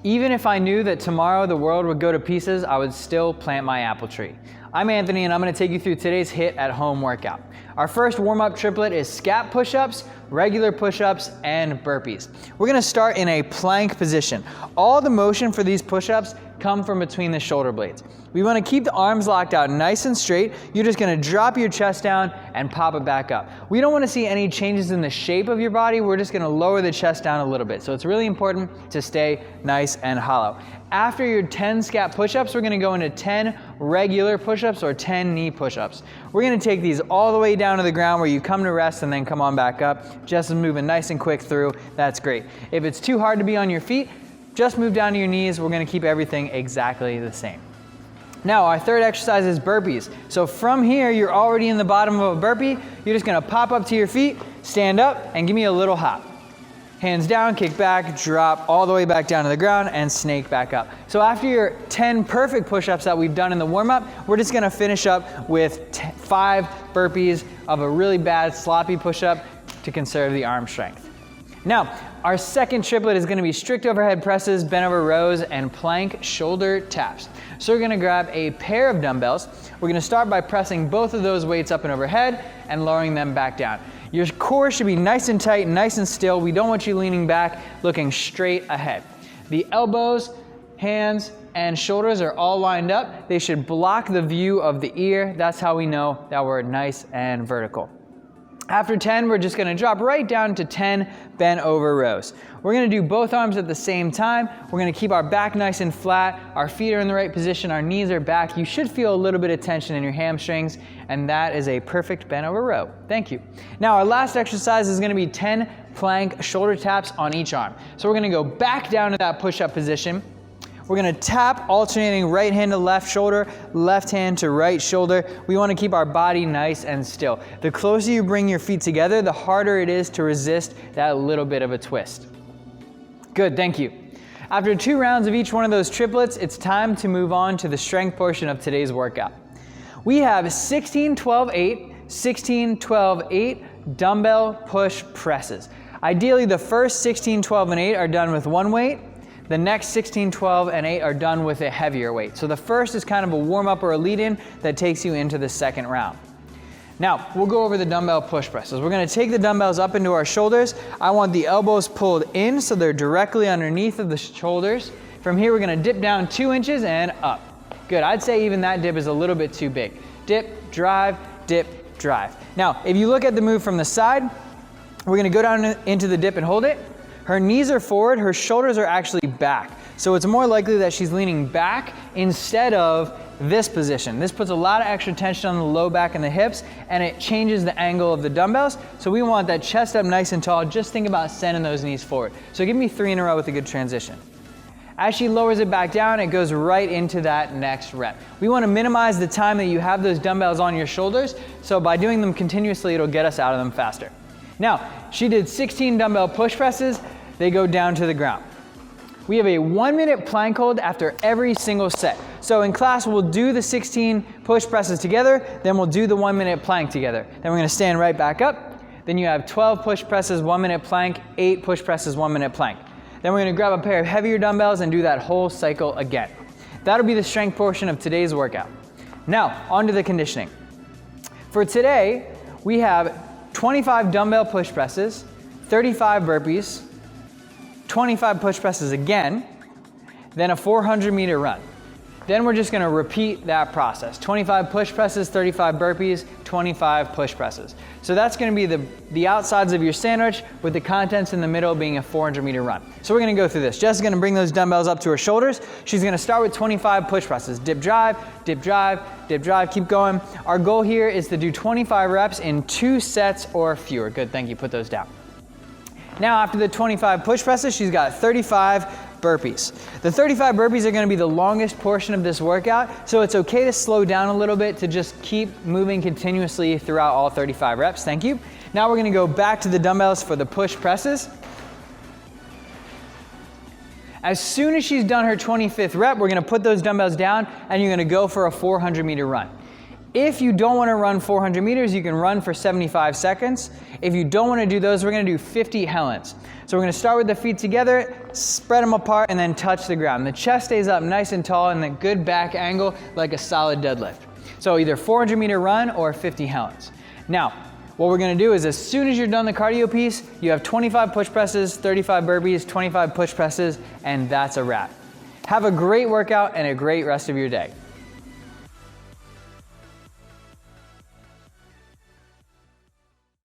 Even if I knew that tomorrow the world would go to pieces, I would still plant my apple tree. I'm Anthony and I'm going to take you through today's HIIT at home workout. Our first warm-up triplet is scap push-ups, regular push-ups, and burpees. We're going to start in a plank position. All the motion for these push-ups come from between the shoulder blades. We want to keep the arms locked out nice and straight. You're just going to drop your chest down and pop it back up. We don't want to see any changes in the shape of your body. We're just going to lower the chest down a little bit. So it's really important to stay nice and hollow. After your 10 scap push-ups, we're going to go into 10 regular push-ups or 10 knee push-ups. We're going to take these all the way down to the ground where you come to rest and then come on back up. Just moving nice and quick through. That's great. If it's too hard to be on your feet, just move down to your knees. We're going to keep everything exactly the same. Now, our third exercise is burpees. So from here, you're already in the bottom of a burpee. You're just going to pop up to your feet, stand up, and give me a little hop. Hands down, kick back, drop all the way back down to the ground, and snake back up. So after your 10 perfect push-ups that we've done in the warm-up, we're just going to finish up with 5 burpees of a really bad sloppy push-up to conserve the arm strength. Now, our second triplet is going to be strict overhead presses, bent over rows, and plank shoulder taps. So we're going to grab a pair of dumbbells. We're going to start by pressing both of those weights up and overhead and lowering them back down. Your core should be nice and tight, nice and still. We don't want you leaning back, looking straight ahead. The elbows, hands, and shoulders are all lined up. They should block the view of the ear. That's how we know that we're nice and vertical. After 10, we're just going to drop right down to 10 bent over rows. We're going to do both arms at the same time. We're going to keep our back nice and flat. Our feet are in the right position. Our knees are back. You should feel a little bit of tension in your hamstrings, and that is a perfect bent over row. Thank you. Now, our last exercise is going to be 10 plank shoulder taps on each arm. So we're going to go back down to that push-up position. We're going to tap, alternating right hand to left shoulder, left hand to right shoulder. We want to keep our body nice and still. The closer you bring your feet together, the harder it is to resist that little bit of a twist. Good, thank you. After 2 rounds of each one of those triplets, it's time to move on to the strength portion of today's workout. We have 16, 12, 8, 16, 12, 8 dumbbell push presses. Ideally, the first 16, 12, and 8 are done with one weight. The next 16, 12, and 8 are done with a heavier weight. So the first is kind of a warm-up or a lead-in that takes you into the second round. Now, we'll go over the dumbbell push presses. We're going to take the dumbbells up into our shoulders. I want the elbows pulled in so they're directly underneath of the shoulders. From here, we're going to dip down 2 inches and up. Good. I'd say even that dip is a little bit too big. Dip, drive, dip, drive. Now, if you look at the move from the side, we're going to go down into the dip and hold it. Her knees are forward, her shoulders are actually back. So it's more likely that she's leaning back instead of this position. This puts a lot of extra tension on the low back and the hips, and it changes the angle of the dumbbells. So we want that chest up nice and tall. Just think about sending those knees forward. So give me 3 in a row with a good transition. As she lowers it back down, it goes right into that next rep. We want to minimize the time that you have those dumbbells on your shoulders. So by doing them continuously, it'll get us out of them faster. Now, she did 16 dumbbell push presses. They go down to the ground. We have a 1-minute plank hold after every single set. So in class, we'll do the 16 push presses together, then we'll do the 1-minute plank together. Then we're gonna stand right back up. Then you have 12 push presses, 1-minute plank, 8 push presses, 1-minute plank. Then we're gonna grab a pair of heavier dumbbells and do that whole cycle again. That'll be the strength portion of today's workout. Now, on to the conditioning. For today, we have 25 dumbbell push presses, 35 burpees, 25 push presses again, then a 400-meter run. Then we're just gonna repeat that process. 25 push presses, 35 burpees, 25 push presses. So that's gonna be the outsides of your sandwich with the contents in the middle being a 400-meter run. So we're gonna go through this. Jess is gonna bring those dumbbells up to her shoulders. She's gonna start with 25 push presses. Dip, drive, dip, drive, dip, drive, keep going. Our goal here is to do 25 reps in 2 sets or fewer. Good, thank you, put those down. Now after the 25 push presses, she's got 35 burpees. The 35 burpees are gonna be the longest portion of this workout, so it's okay to slow down a little bit to just keep moving continuously throughout all 35 reps, thank you. Now we're gonna go back to the dumbbells for the push presses. As soon as she's done her 25th rep, we're gonna put those dumbbells down and you're gonna go for a 400-meter run. If you don't want to run 400 meters, you can run for 75 seconds. If you don't want to do those, we're going to do 50 Helens. So we're going to start with the feet together, spread them apart, and then touch the ground. The chest stays up nice and tall in a good back angle like a solid deadlift. So either 400 meter run or 50 Helens. Now, what we're going to do is as soon as you're done the cardio piece, you have 25 push presses, 35 burpees, 25 push presses, and that's a wrap. Have a great workout and a great rest of your day.